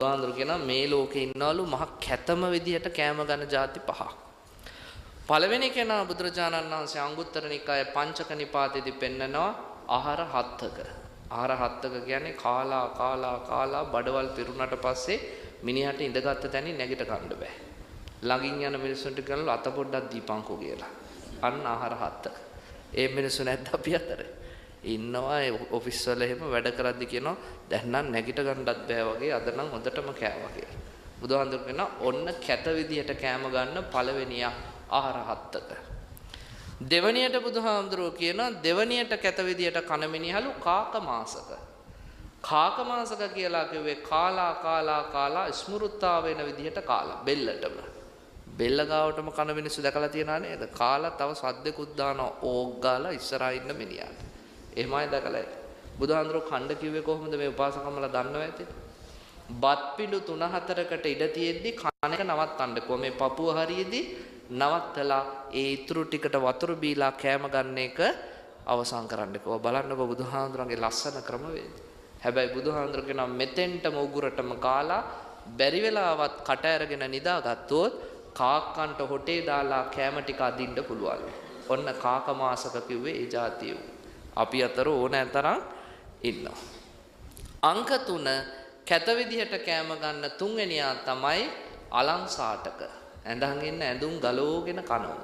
බුදුහාඳුරු කියනවා මේ ලෝකේ ඉන්නවලු මහ කැතම විදියට කෑම ගන්න ಜಾති පහක්. පළවෙනි කෙනා බුදුරජාණන් වහන්සේ අංගුත්තර නිකායේ පංචක නිපාතයේදී පෙන්නනවා ආහාර හත්තක. ආහාර හත්තක කියන්නේ කාලා බඩවල් පිරුණාට පස්සේ මිනිහට ඉඳගත්ත තැනින් නැගිට ගන්න බෑ. ළඟින් යන මිනිස්සුන්ට කියනවා අත පොඩ්ඩක් දීපංකෝ කියලා. අන්න ආහාර හත්තක. ඒ මිනිස්සු නැද්ද අපි අතර? ඉන්නවා ඔෆිස් වල එහෙම වැඩ කරද්දි කියනවා දැන් නම් නැගිට ගන්නත් බෑ වගේ අද නම් හොඳටම කෑවා කියලා. බුදුහාඳුර කියනවා ඔන්න කැත විදියට කෑම ගන්න පළවෙනිය ආහාර හත්තක. දෙවණියට බුදුහාඳුරෝ කියනවා දෙවණියට කැත විදියට කන මිනිහලු කාක මාසක. කාක මාසක කියලා කිව්වේ කාලා ස්මෘත්තා වෙන විදියට කාලා බෙල්ලටම. බෙල්ල ගාවටම කන මිනිස්සු දැකලා තියනා නේද? කාලා තව සද්දකුත් දානවා ඕක් ගාලා ඉස්සරහා ඉන්න මිනිහාට. එහෙමයි දැකලා බුදුහාඳුරෝ ඛණ්ඩ කිව්වේ කොහොමද මේ උපාසකම්මලා දන්නව ඇති? බත් පිඬු 3-4කට ඉඩ තියෙද්දි කන එක නවත්තන්නකෝ මේ පපුව හරියේදී නවත්තලා ඒ ඉතුරු ටිකට වතුර බීලා කෑම ගන්න එක අවසන් කරන්නකෝ. බලන්නකෝ බුදුහාඳුරන්ගේ ලස්සන ක්‍රමවේද. හැබැයි බුදුහාඳුර කියනවා මෙතෙන්ටම උගුරටම කාලා බැරි වෙලාවත් කට ඇරගෙන නිදාගත්තොත් කාක්කන්ට හොටේ දාලා කෑම ටික අදින්න පුළුවන්. ඔන්න කාක මාසක කිව්වේ ඒ જાතිය. අපි අතර ඕනෑ තරම් ඉන්නවා. අංක 3 කැත විදිහට කෑම ගන්න තුන්වෙනියා තමයි අලංසාටක. ඇඳන් ඉන්න ඇඳුම් ගලෝගෙන කනවා.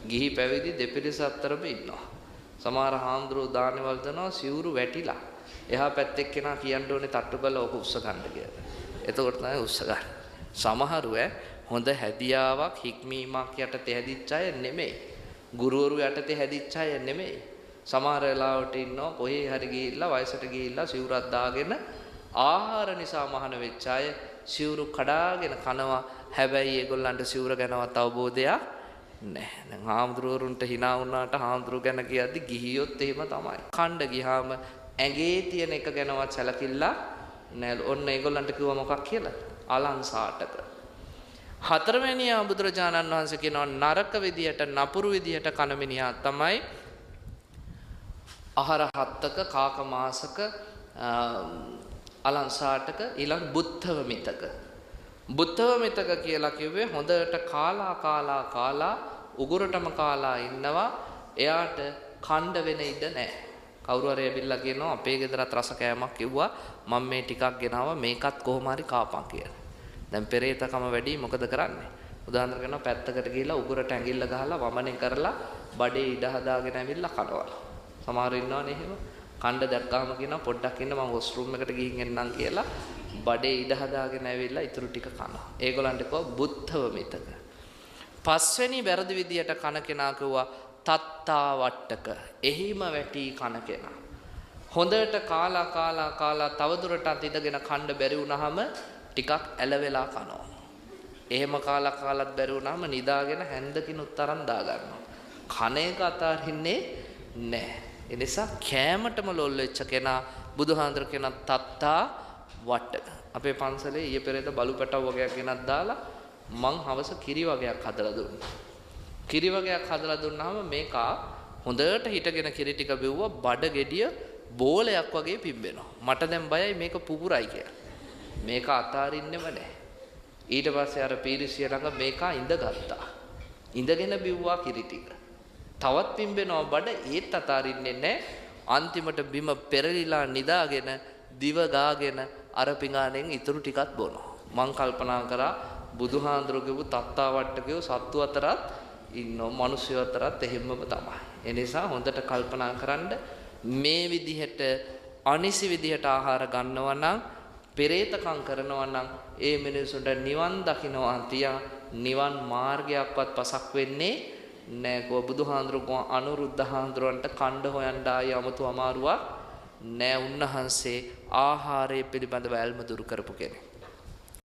ගිහි පැවිදි දෙපිරිස අතරම ඉන්නවා. සමහර හාමුදුරුවෝ දානවල දෙනවා සිවුරු වැටිලා. එහා පැත්තේ කෙනා කියන්න ඕනේ තට්ටු කරලා ඕක උස්ස ගන්න කියලා. එතකොට තමයි උස්ස ගන්න. සමහරු හොඳ හැදියාවක් හික්මීමක් යටතේ හැදිච්ච අය නෙමෙයි. ගුරුවරු යටතේ හැදිච්ච අය නෙමෙයි. සමහර වෙලාවට ඉන්නවා කොහේ හරි ගිහිල්ලා වයසට ගිහිල්ලා සිවුරක් දාගෙන ආහාර නිසා මහාන වෙච්ච අය සිවුරු කඩාගෙන කනවා. හැබැයි ඒගොල්ලන්ට සිවුර ගැනවත් අවබෝධයක් නැහැ. දැන් හාමුදුරුවරුන්ට hina වුණාට හාමුදුරුව ගැන කියද්දි ගිහියොත් එහෙම තමයි. කණ්ඩ ගියාම ඇඟේ තියෙන එක ගැනවත් සැලකිල්ල නැහැ. ඔන්න ඒගොල්ලන්ට කිව්වා මොකක් කියලා? අලංසාටක. හතරවෙනියා බුදුරජාණන් වහන්සේ කියනවා නරක විදියට නපුරු විදියට කන මිනිහා තමයි ආහාර හත්තක කාක මාසක අලංසාටක ඊළඟ බුද්ධව මිතක. බුද්ධව මිතක කියලා කිව්වේ හොඳට කාලා උගුරටම කාලා ඉන්නවා. එයාට කණ්ඩ වෙන ඉඩ නැහැ. කවුරු හරි ඇවිල්ලා කියනවා අපේ ගෙදරත් රස කෑමක් කිව්වා මම මේ ටිකක් ගෙනාවා මේකත් කොහොම හරි කාපන් කියලා. දැන් පෙරේතකම වැඩි මොකද කරන්නේ? උදාහරණ කරනවා පැත්තකට ගිහිල්ලා උගුරට ඇඟිල්ල ගහලා වමනේ කරලා බඩේ ඉඩ හදාගෙන ඇවිල්ලා කනවා. සමහර ඉන්නවනේ එහෙම. කණ්ඩ දැක්කාම කියනවා පොඩ්ඩක් ඉන්න මම වොෂ්රූම් එකට ගිහින් එන්නම් කියලා බඩේ ඉඩ හදාගෙන ඇවිල්ලා ඉතුරු ටික කනවා. ඒගොල්ලන්ට කව බුද්ධව මිතක. පස්වෙනි වැරදි විදියට කන කෙනා කිව්වා තත්තා වට්ටක. එහිම වැටි කන කෙනා. හොඳට කාලා තවදුරටත් ඉඳගෙන කන්න බැරි වුණාම ටිකක් ඇලවෙලා කනවා. එහෙම කාලත් බැරි වුණාම නිදාගෙන හැන්දකිනුත් තරම් දා ගන්නවා. කන එක අතාරින්නේ නැහැ. ඒ නිසා කෑමටම ලොල් වෙච්ච කෙනා බුදුහාඳුර කියන තත්තා වට්ටක. අපේ පන්සලේ ඊයේ පෙරේද බලු පැටව වගේක් ගෙනත් දාලා මං හවස කිරි වගේක් හදලා දුන්නා. කිරි වගේක් හදලා දුන්නාම මේක හොඳට හිටගෙන කිරි ටික බිව්වා බඩ ගෙඩිය බෝලයක් වගේ පිම්බෙනවා. මට දැන් බයයි මේක පුපුරයි කියලා. මේක අතාරින්නෙම නැහැ. ඊට පස්සේ අර පීරිසිය ළඟ මේක ඉඳගත්තා. ඉඳගෙන බිව්වා කිරි ටික. තවත් පිම්බෙනවා බඩ ඒත් අතාරින්නේ නැහැ. අන්තිමට බිම පෙරලිලා නිදාගෙන දිව ගාගෙන අර පිඟානෙන් ඉතුරු ටිකත් බොනවා. මං කල්පනා කරා බුදුහාඳුරුගේ තත්තා වට්ටකේ සත්තු අතරත් ඉන්නෝ මිනිස්සු අතරත් එහෙමම තමයි. ඒ නිසා හොඳට කල්පනා කරන්න මේ විදිහට අනිසි විදිහට ආහාර ගන්නවා නම් පෙරේතකම් කරනවා නම් ඒ මිනිසුන්ට නිවන් දකින්නවා තියා නිවන් මාර්ගයක්වත් පසක් වෙන්නේ නෑ. කෝ බුදුහාඳුරුගෝ අනුරුද්ධ හාඳුරන්ට කණ්ඩ හොයන්න ආය 아무තු අමාරුවක් නෑ. උන්වහන්සේ ආහාරය පිළිබඳව ඇල්ම දුරු කරපු කෙනෙක්.